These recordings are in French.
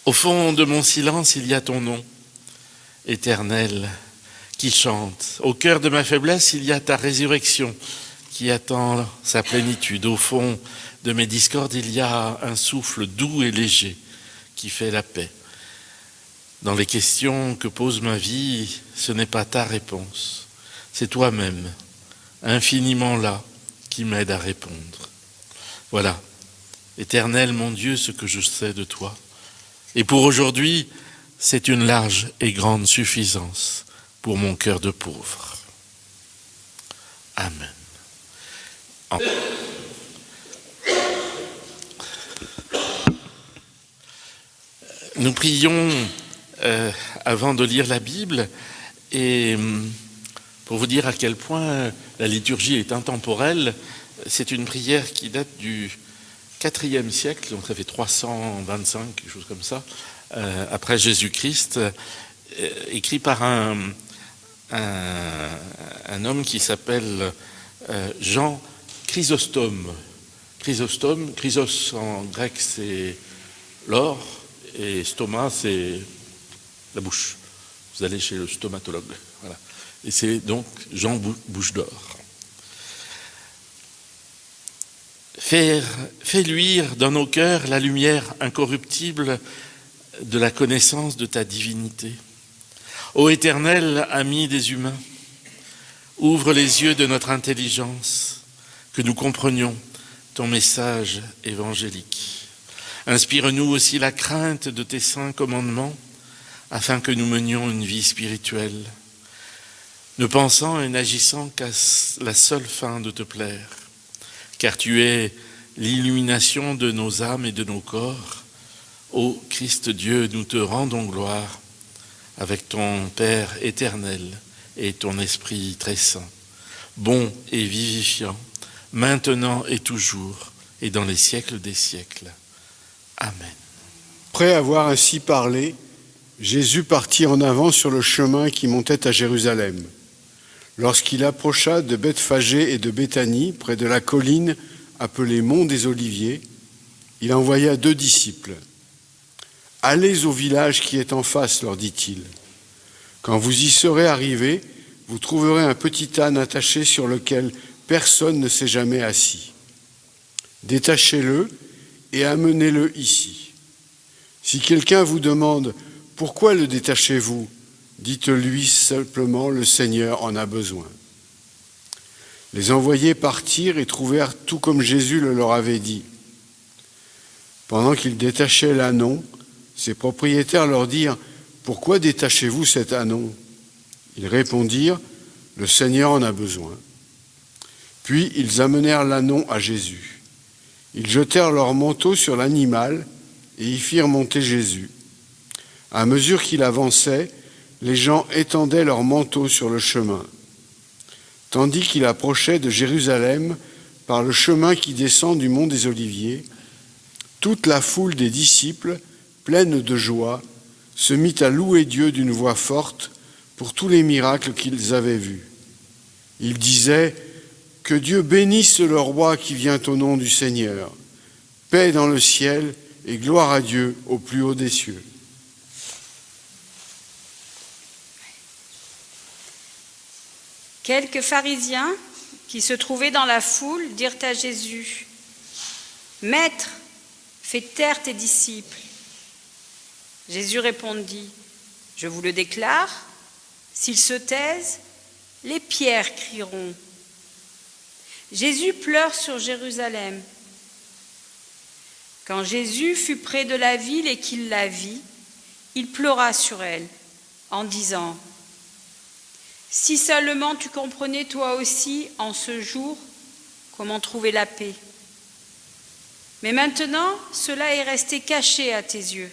Au fond de mon silence, il y a ton nom, éternel, qui chante. Au cœur de ma faiblesse, il y a ta résurrection qui attend sa plénitude. Au fond de mes discordes, il y a un souffle doux et léger qui fait la paix. Dans les questions que pose ma vie, ce n'est pas ta réponse, c'est toi-même, infiniment là, qui m'aide à répondre. Voilà, éternel mon Dieu, ce que je sais de toi. Et pour aujourd'hui, c'est une large et grande suffisance pour mon cœur de pauvre. Amen. Nous prions avant de lire la Bible et pour vous dire à quel point la liturgie est intemporelle, c'est une prière qui date du IVe siècle, donc ça fait 325, quelque chose comme ça, après Jésus-Christ, écrit par un homme qui s'appelle Jean Chrysostome. Chrysostome, chrysos en grec c'est l'or et stoma c'est la bouche. Vous allez chez le stomatologue. Voilà. Et c'est donc Jean Bouche d'Or. Fais luire dans nos cœurs la lumière incorruptible de la connaissance de ta divinité. Ô Éternel, ami des humains, ouvre les yeux de notre intelligence, que nous comprenions ton message évangélique. Inspire-nous aussi la crainte de tes saints commandements, afin que nous menions une vie spirituelle, ne pensant et n'agissant qu'à la seule fin de te plaire, car tu es l'illumination de nos âmes et de nos corps. Ô Christ Dieu, nous te rendons gloire avec ton Père éternel et ton Esprit très saint, bon et vivifiant, maintenant et toujours, et dans les siècles des siècles. Amen. Après avoir ainsi parlé, Jésus partit en avant sur le chemin qui montait à Jérusalem. Lorsqu'il approcha de Bethphagée et de Béthanie, près de la colline appelée Mont des Oliviers, il envoya 2 disciples. « Allez au village qui est en face, leur dit-il. Quand vous y serez arrivés, vous trouverez un petit âne attaché sur lequel personne ne s'est jamais assis. Détachez-le et amenez-le ici. Si quelqu'un vous demande « Pourquoi le détachez-vous » dites-lui simplement « Le Seigneur en a besoin ». Les envoyés partirent et trouvèrent tout comme Jésus le leur avait dit. Pendant qu'ils détachaient l'ânon, ses propriétaires leur dirent « Pourquoi détachez-vous cet ânon » Ils répondirent « Le Seigneur en a besoin ». Puis ils amenèrent l'ânon à Jésus. Ils jetèrent leur manteau sur l'animal et y firent monter Jésus. À mesure qu'il avançait, les gens étendaient leurs manteaux sur le chemin. Tandis qu'il approchait de Jérusalem par le chemin qui descend du mont des Oliviers, toute la foule des disciples, pleine de joie, se mit à louer Dieu d'une voix forte pour tous les miracles qu'ils avaient vus. Ils disaient « Que Dieu bénisse le roi qui vient au nom du Seigneur. Paix dans le ciel et gloire à Dieu au plus haut des cieux. » Quelques pharisiens qui se trouvaient dans la foule dirent à Jésus « Maître, fais taire tes disciples. » Jésus répondit « Je vous le déclare, s'ils se taisent, les pierres crieront. » Jésus pleure sur Jérusalem. Quand Jésus fut près de la ville et qu'il la vit, il pleura sur elle en disant « Si seulement tu comprenais toi aussi en ce jour comment trouver la paix. Mais maintenant, cela est resté caché à tes yeux.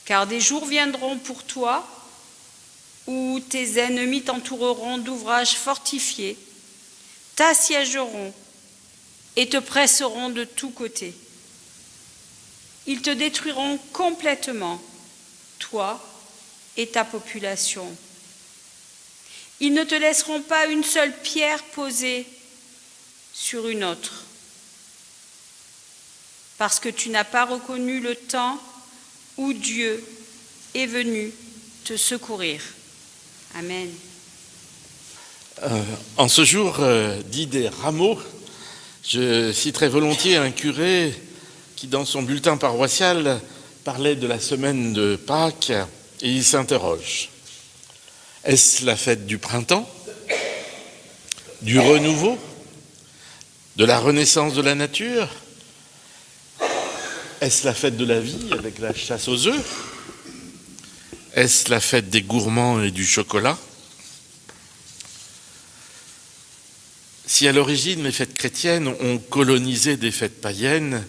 Car des jours viendront pour toi où tes ennemis t'entoureront d'ouvrages fortifiés, t'assiégeront et te presseront de tous côtés. Ils te détruiront complètement, toi et ta population. Ils ne te laisseront pas une seule pierre posée sur une autre, parce que tu n'as pas reconnu le temps où Dieu est venu te secourir. Amen. En ce jour dit des rameaux, je citerai volontiers un curé qui, dans son bulletin paroissial, parlait de la semaine de Pâques et il s'interroge. Est-ce la fête du printemps, du renouveau, de la renaissance de la nature? Est-ce la fête de la vie avec la chasse aux œufs? Est-ce la fête des gourmands et du chocolat? Si à l'origine les fêtes chrétiennes ont colonisé des fêtes païennes,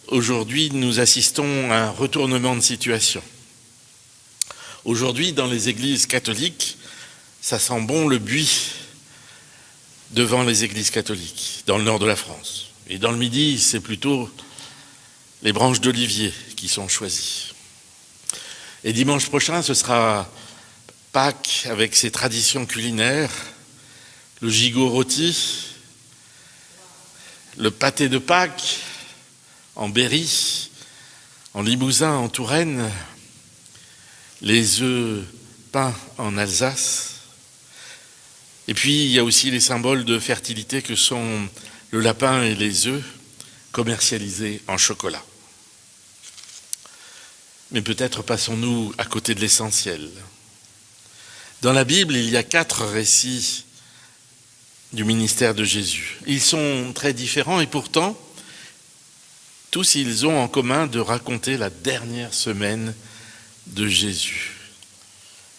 aujourd'hui nous assistons à un retournement de situation. Aujourd'hui, dans les églises catholiques, ça sent bon le buis devant les églises catholiques, dans le nord de la France. Et dans le Midi, c'est plutôt les branches d'olivier qui sont choisies. Et dimanche prochain, ce sera Pâques avec ses traditions culinaires, le gigot rôti, le pâté de Pâques en Berry, en Limousin, en Touraine, les œufs peints en Alsace. Et puis, il y a aussi les symboles de fertilité que sont le lapin et les œufs commercialisés en chocolat. Mais peut-être passons-nous à côté de l'essentiel. Dans la Bible, il y a 4 récits du ministère de Jésus. Ils sont très différents et pourtant, tous ils ont en commun de raconter la dernière semaine de Jésus.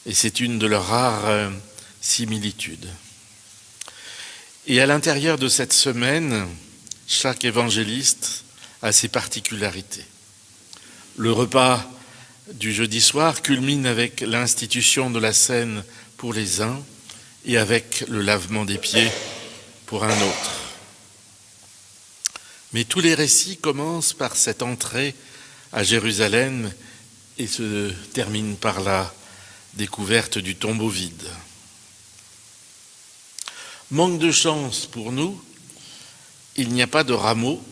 Et c'est une de leurs rares similitudes. Et à l'intérieur de cette semaine, chaque évangéliste a ses particularités. Le repas du jeudi soir culmine avec l'institution de la scène pour les uns et avec le lavement des pieds pour un autre. Mais tous les récits commencent par cette entrée à Jérusalem et se terminent par la découverte du tombeau vide. Manque de chance pour nous, il n'y a pas de rameau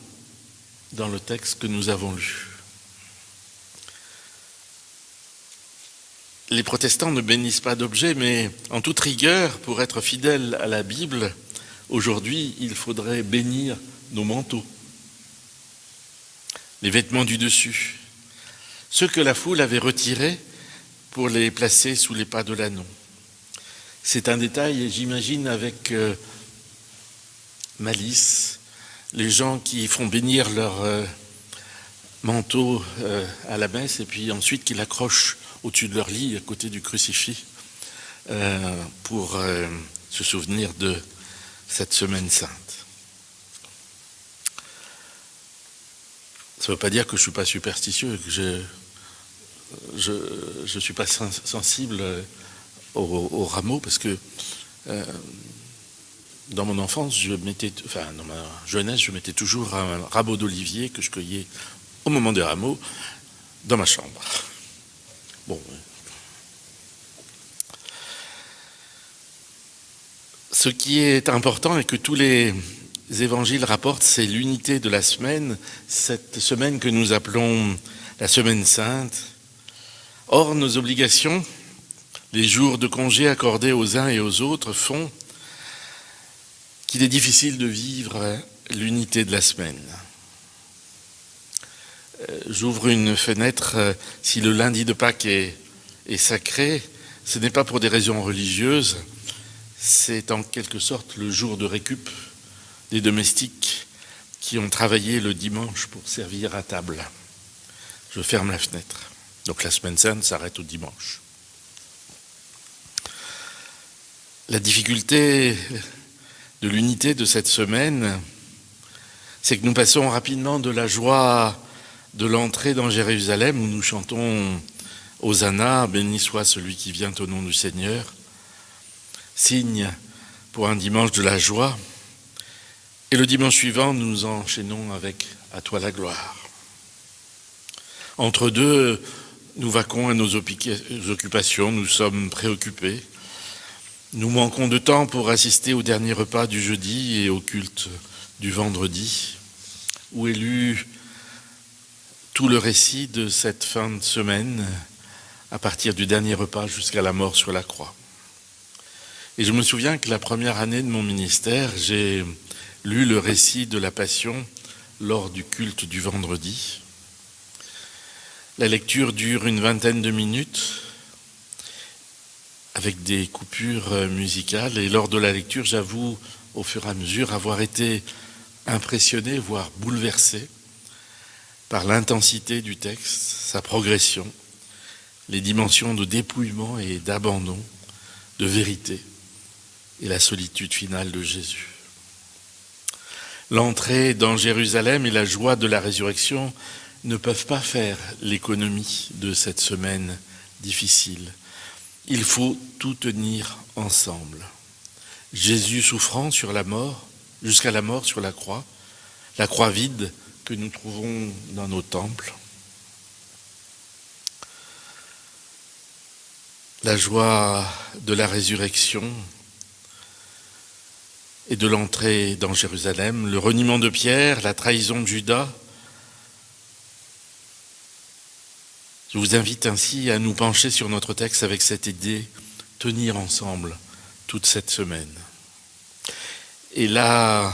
dans le texte que nous avons lu. Les protestants ne bénissent pas d'objets, mais en toute rigueur, pour être fidèles à la Bible, aujourd'hui, il faudrait bénir nos manteaux, les vêtements du dessus, ceux que la foule avait retirés pour les placer sous les pas de l'agneau. C'est un détail, j'imagine, avec malice, les gens qui font bénir leur manteau à la messe et puis ensuite qui l'accrochent au-dessus de leur lit, à côté du crucifix, pour se souvenir de cette semaine sainte. Ça ne veut pas dire que je ne suis pas superstitieux, que je ne suis pas sensible au rameau, parce que dans mon enfance, dans ma jeunesse, je mettais toujours un rameau d'olivier que je cueillais au moment des rameaux dans ma chambre. Bon. Ce qui est important et que tous les évangiles rapportent, c'est l'unité de la semaine, cette semaine que nous appelons la semaine sainte. Or, nos obligations, les jours de congé accordés aux uns et aux autres font qu'il est difficile de vivre l'unité de la semaine. J'ouvre une fenêtre, si le lundi de Pâques est sacré, ce n'est pas pour des raisons religieuses, c'est en quelque sorte le jour de récup des domestiques qui ont travaillé le dimanche pour servir à table. Je ferme la fenêtre. Donc la semaine sainte s'arrête au dimanche. La difficulté de l'unité de cette semaine, c'est que nous passons rapidement de la joie de l'entrée dans Jérusalem où nous chantons Hosanna, béni soit celui qui vient au nom du Seigneur, signe pour un dimanche de la joie. Et le dimanche suivant, nous enchaînons avec À toi la gloire. Entre deux, nous vaquons à nos occupations, nous sommes préoccupés. Nous manquons de temps pour assister au dernier repas du jeudi et au culte du vendredi, où est lu tout le récit de cette fin de semaine, à partir du dernier repas jusqu'à la mort sur la croix. Et je me souviens que la première année de mon ministère, j'ai lu le récit de la Passion lors du culte du vendredi. La lecture dure une vingtaine de minutes, avec des coupures musicales. Et lors de la lecture, j'avoue, au fur et à mesure, avoir été impressionné, voire bouleversé par l'intensité du texte, sa progression, les dimensions de dépouillement et d'abandon, de vérité et la solitude finale de Jésus. L'entrée dans Jérusalem et la joie de la résurrection ne peuvent pas faire l'économie de cette semaine difficile. Il faut tout tenir ensemble. Jésus souffrant sur la mort, jusqu'à la mort sur la croix vide que nous trouvons dans nos temples. La joie de la résurrection et de l'entrée dans Jérusalem, le reniement de Pierre, la trahison de Judas. Je vous invite ainsi à nous pencher sur notre texte avec cette idée, tenir ensemble toute cette semaine. Et là,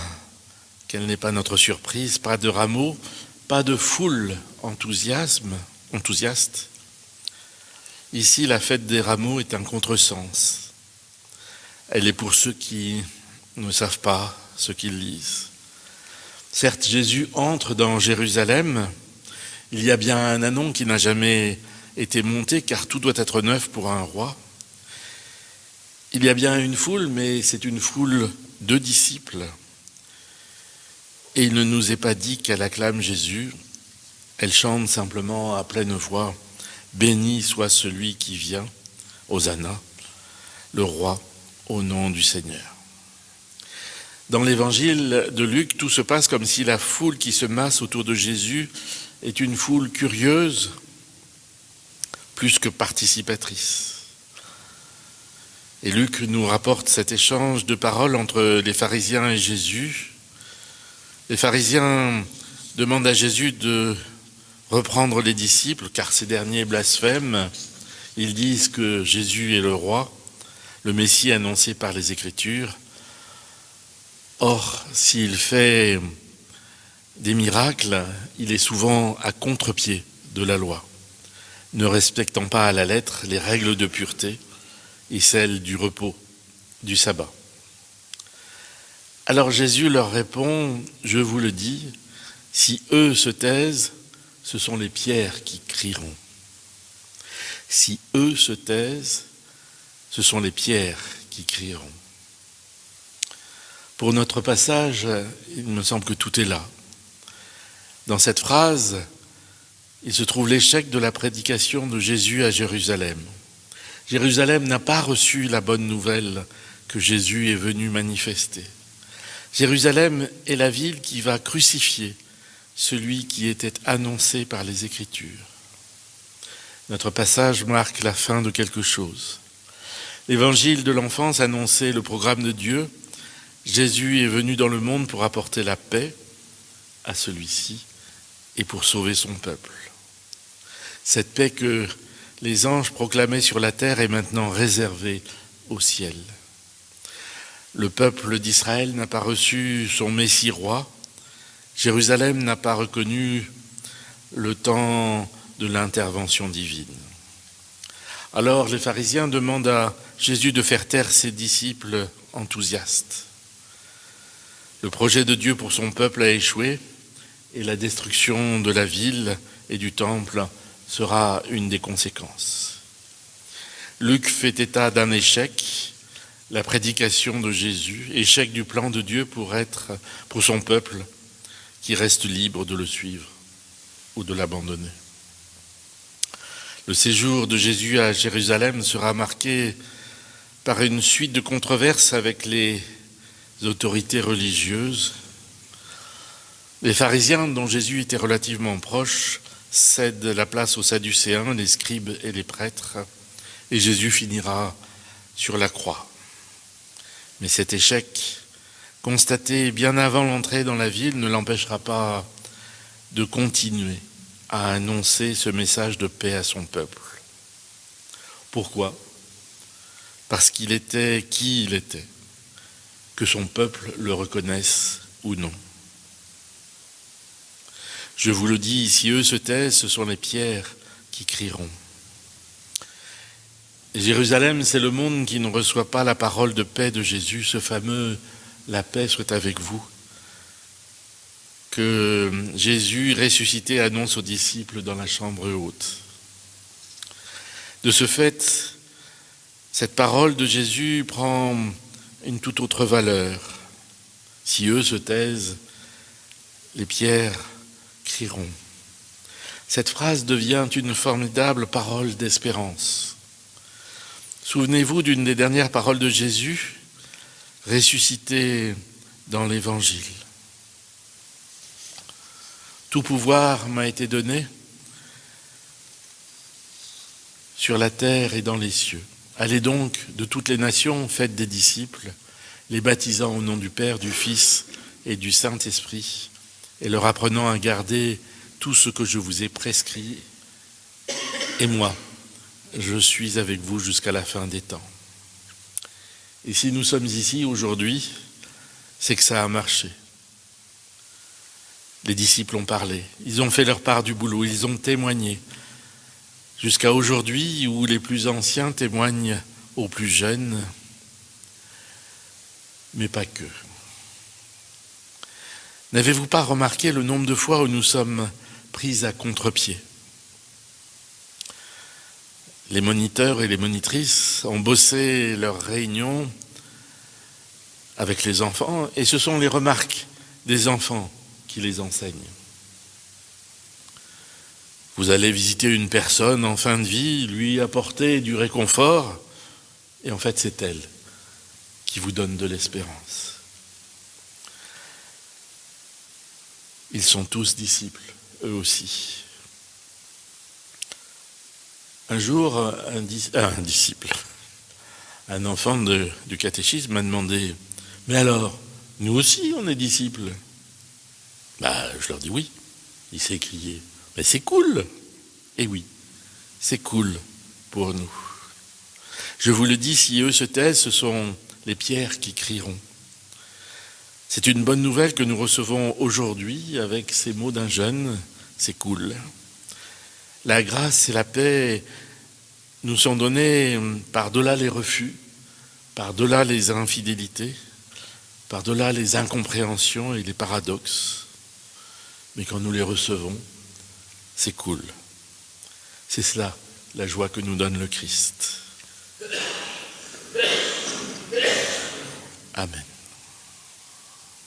quelle n'est pas notre surprise, pas de rameaux, pas de foule enthousiaste. Ici, la fête des rameaux est un contresens. Elle est pour ceux qui ne savent pas ce qu'ils lisent. Certes, Jésus entre dans Jérusalem. Il y a bien un ânon qui n'a jamais été monté, car tout doit être neuf pour un roi. Il y a bien une foule, mais c'est une foule de disciples. Et il ne nous est pas dit qu'elle acclame Jésus. Elle chante simplement à pleine voix « Béni soit celui qui vient, Hosanna, le roi, au nom du Seigneur ». Dans l'évangile de Luc, tout se passe comme si la foule qui se masse autour de Jésus est une foule curieuse, plus que participatrice. Et Luc nous rapporte cet échange de paroles entre les pharisiens et Jésus. Les pharisiens demandent à Jésus de reprendre les disciples, car ces derniers blasphèment. Ils disent que Jésus est le roi, le Messie annoncé par les Écritures. Or, s'il fait des miracles, il est souvent à contre-pied de la loi, ne respectant pas à la lettre les règles de pureté et celles du repos, du sabbat. Alors Jésus leur répond, je vous le dis, si eux se taisent, ce sont les pierres qui crieront. Si eux se taisent, ce sont les pierres qui crieront. Pour notre passage, il me semble que tout est là. Dans cette phrase, il se trouve l'échec de la prédication de Jésus à Jérusalem. Jérusalem n'a pas reçu la bonne nouvelle que Jésus est venu manifester. Jérusalem est la ville qui va crucifier celui qui était annoncé par les Écritures. Notre passage marque la fin de quelque chose. L'évangile de l'enfance annonçait le programme de Dieu. Jésus est venu dans le monde pour apporter la paix à celui-ci et pour sauver son peuple. Cette paix que les anges proclamaient sur la terre est maintenant réservée au ciel. Le peuple d'Israël n'a pas reçu son Messie roi. Jérusalem n'a pas reconnu le temps de l'intervention divine. Alors les pharisiens demandent à Jésus de faire taire ses disciples enthousiastes. Le projet de Dieu pour son peuple a échoué et la destruction de la ville et du temple sera une des conséquences. Luc fait état d'un échec, la prédication de Jésus, échec du plan de Dieu pour son peuple qui reste libre de le suivre ou de l'abandonner. Le séjour de Jésus à Jérusalem sera marqué par une suite de controverses avec les autorités religieuses. Les pharisiens, dont Jésus était relativement proche, cèdent la place aux Sadducéens, les scribes et les prêtres, et Jésus finira sur la croix. Mais cet échec, constaté bien avant l'entrée dans la ville, ne l'empêchera pas de continuer à annoncer ce message de paix à son peuple. Pourquoi ? Parce qu'il était qui il était, que son peuple le reconnaisse ou non. Je vous le dis, si eux se taisent, ce sont les pierres qui crieront. Jérusalem, c'est le monde qui ne reçoit pas la parole de paix de Jésus, ce fameux « la paix soit avec vous » que Jésus ressuscité annonce aux disciples dans la chambre haute. De ce fait, cette parole de Jésus prend une toute autre valeur. Si eux se taisent, les pierres crieront. Cette phrase devient une formidable parole d'espérance. Souvenez-vous d'une des dernières paroles de Jésus, ressuscité dans l'Évangile. Tout pouvoir m'a été donné sur la terre et dans les cieux. Allez donc de toutes les nations, faites des disciples, les baptisant au nom du Père, du Fils et du Saint-Esprit, et leur apprenant à garder tout ce que je vous ai prescrit. Et moi, je suis avec vous jusqu'à la fin des temps. Et si nous sommes ici aujourd'hui, c'est que ça a marché. Les disciples ont parlé, ils ont fait leur part du boulot, ils ont témoigné. Jusqu'à aujourd'hui, où les plus anciens témoignent aux plus jeunes, mais pas que. N'avez-vous pas remarqué le nombre de fois où nous sommes pris à contre-pied ? Les moniteurs et les monitrices ont bossé leurs réunions avec les enfants et ce sont les remarques des enfants qui les enseignent. Vous allez visiter une personne en fin de vie, lui apporter du réconfort, et en fait c'est elle qui vous donne de l'espérance. Ils sont tous disciples, eux aussi. Un jour, un disciple, un enfant du catéchisme m'a demandé « Mais alors, nous aussi on est disciples ?» Je leur dis oui. Il s'est écrié « Mais c'est cool !» Et oui, c'est cool pour nous. Je vous le dis, si eux se taisent, ce sont les pierres qui crieront. C'est une bonne nouvelle que nous recevons aujourd'hui avec ces mots d'un jeune, c'est cool. La grâce et la paix nous sont données par-delà les refus, par-delà les infidélités, par-delà les incompréhensions et les paradoxes. Mais quand nous les recevons, c'est cool. C'est cela, la joie que nous donne le Christ. Amen.